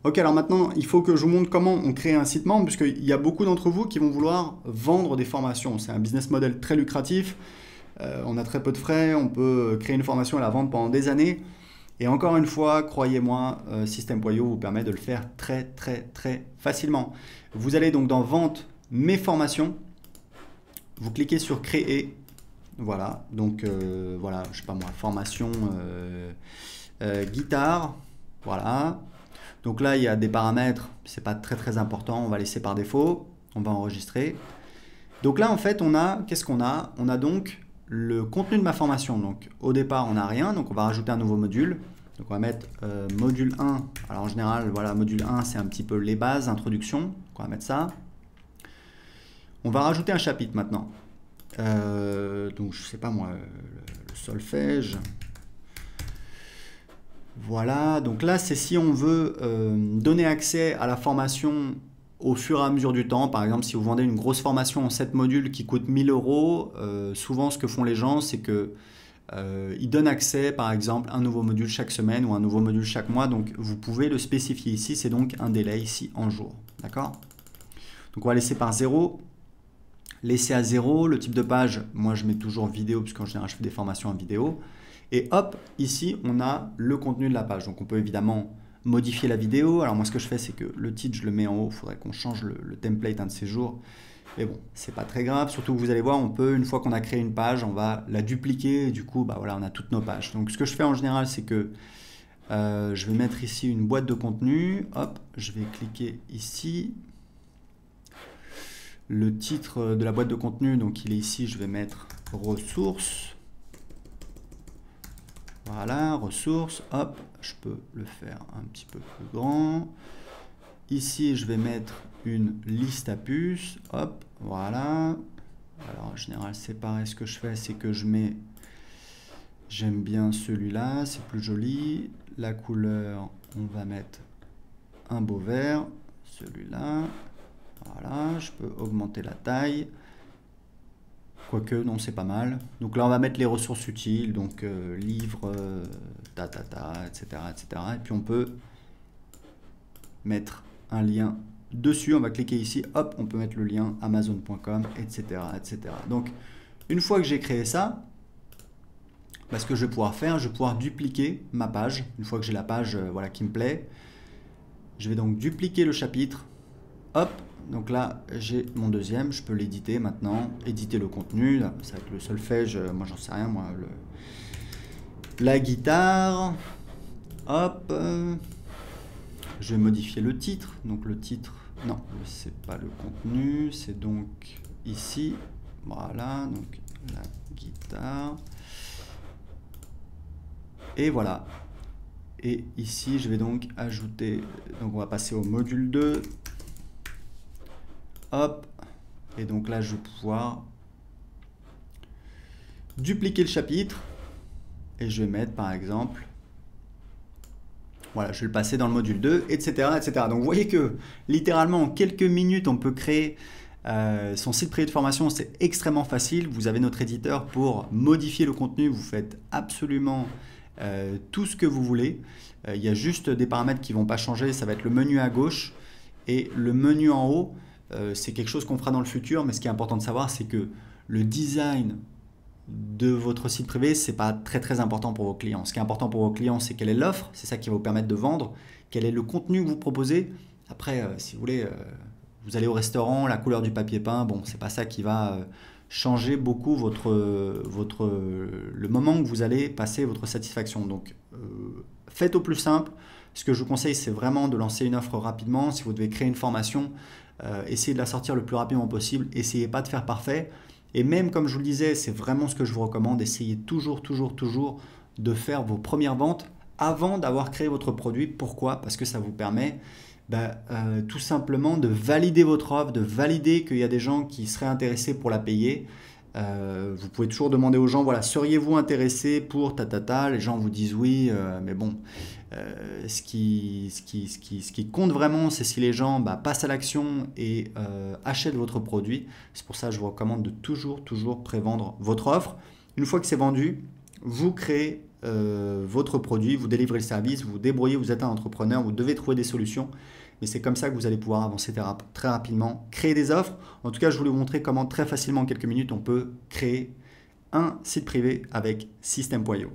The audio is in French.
Ok, alors maintenant, il faut que je vous montre comment on crée un site membre, puisqu'il y a beaucoup d'entre vous qui vont vouloir vendre des formations. C'est un business model très lucratif, on a très peu de frais, on peut créer une formation et la vendre pendant des années. Et encore une fois, croyez-moi, System.io vous permet de le faire très très très facilement. Vous allez donc dans Vente, Mes formations, vous cliquez sur Créer. Voilà, donc voilà, je sais pas moi, formation guitare, voilà. Donc là, il y a des paramètres, c'est pas très très important, on va laisser par défaut, on va enregistrer. Donc là, en fait, on a, qu'est-ce qu'on a? On a donc le contenu de ma formation. Donc au départ, on n'a rien, donc on va rajouter un nouveau module. Donc on va mettre module 1. Alors en général, voilà, module 1, c'est un petit peu les bases, introduction. Donc on va mettre ça. On va rajouter un chapitre maintenant. Donc je sais pas moi, le solfège. Voilà, donc là c'est si on veut donner accès à la formation au fur et à mesure du temps. Par exemple, si vous vendez une grosse formation en 7 modules qui coûte 1000 euros, souvent ce que font les gens, c'est que ils donnent accès, par exemple, à un nouveau module chaque semaine ou un nouveau module chaque mois. Donc vous pouvez le spécifier ici, c'est donc un délai ici en jour. D'accord? Donc on va laisser par 0. Laisser à 0, le type de page, moi je mets toujours vidéo, puisqu'en général je fais des formations en vidéo. Et hop, ici on a le contenu de la page. Donc on peut évidemment modifier la vidéo. Alors moi ce que je fais, c'est que le titre je le mets en haut. Il faudrait qu'on change le template un de ces jours. Mais bon, c'est pas très grave. Surtout que vous allez voir, on peut, une fois qu'on a créé une page, on va la dupliquer. Et du coup, bah voilà, on a toutes nos pages. Donc ce que je fais en général, c'est que je vais mettre ici une boîte de contenu. Hop, je vais cliquer ici. Le titre de la boîte de contenu, donc il est ici, je vais mettre ressources. Voilà, ressources, hop, je peux le faire un petit peu plus grand. Ici, je vais mettre une liste à puces, hop, voilà. Alors en général, c'est pareil, ce que je fais, c'est que je mets, j'aime bien celui-là, c'est plus joli. La couleur, on va mettre un beau vert, celui-là. Voilà, je peux augmenter la taille. Quoique, non, c'est pas mal. Donc là, on va mettre les ressources utiles, donc livres, etc., etc. Et puis on peut mettre un lien dessus. On va cliquer ici, hop, on peut mettre le lien amazon.com, etc., etc. Donc, une fois que j'ai créé ça, bah, ce que je vais pouvoir faire, je vais pouvoir dupliquer ma page. Une fois que j'ai la page voilà, qui me plaît, je vais donc dupliquer le chapitre. Hop, donc là j'ai mon deuxième, je peux l'éditer maintenant, éditer le contenu, ça va être le solfège, moi j'en sais rien, moi, la guitare, hop, je vais modifier le titre, donc le titre, non, c'est pas le contenu, c'est donc ici, voilà, donc la guitare, et voilà. Et ici je vais donc ajouter, donc on va passer au module 2, hop, et donc là je vais pouvoir dupliquer le chapitre et je vais mettre par exemple, voilà, je vais le passer dans le module 2, etc., etc. Donc vous voyez que littéralement en quelques minutes on peut créer son site privé de formation. C'est extrêmement facile. Vous avez notre éditeur pour modifier le contenu, vous faites absolument tout ce que vous voulez. Il y a juste des paramètres qui ne vont pas changer, ça va être le menu à gauche et le menu en haut. C'est quelque chose qu'on fera dans le futur, mais ce qui est important de savoir, c'est que le design de votre site privé, c'est pas très très important pour vos clients. Ce qui est important pour vos clients, c'est quelle est l'offre, c'est ça qui va vous permettre de vendre, quel est le contenu que vous proposez. Après, si vous voulez, vous allez au restaurant, la couleur du papier peint, bon, c'est pas ça qui va changer beaucoup le moment que vous allez passer votre satisfaction. Donc, faites au plus simple. Ce que je vous conseille, c'est vraiment de lancer une offre rapidement. Si vous devez créer une formation, essayez de la sortir le plus rapidement possible. Essayez pas de faire parfait. Et même comme je vous le disais, c'est vraiment ce que je vous recommande. Essayez toujours de faire vos premières ventes avant d'avoir créé votre produit. Pourquoi? Parce que ça vous permet tout simplement de valider votre offre, de valider qu'il y a des gens qui seraient intéressés pour la payer. Vous pouvez toujours demander aux gens, voilà, seriez-vous intéressé pour ta. Les gens vous disent oui, mais bon, ce qui compte vraiment, c'est si les gens passent à l'action et achètent votre produit. C'est pour ça que je vous recommande de toujours prévendre votre offre. Une fois que c'est vendu, vous créez votre produit, vous délivrez le service, vous vous débrouillez, vous êtes un entrepreneur, vous devez trouver des solutions. Mais c'est comme ça que vous allez pouvoir avancer très rapidement, créer des offres. En tout cas, je voulais vous montrer comment très facilement, en quelques minutes, on peut créer un site privé avec System.io.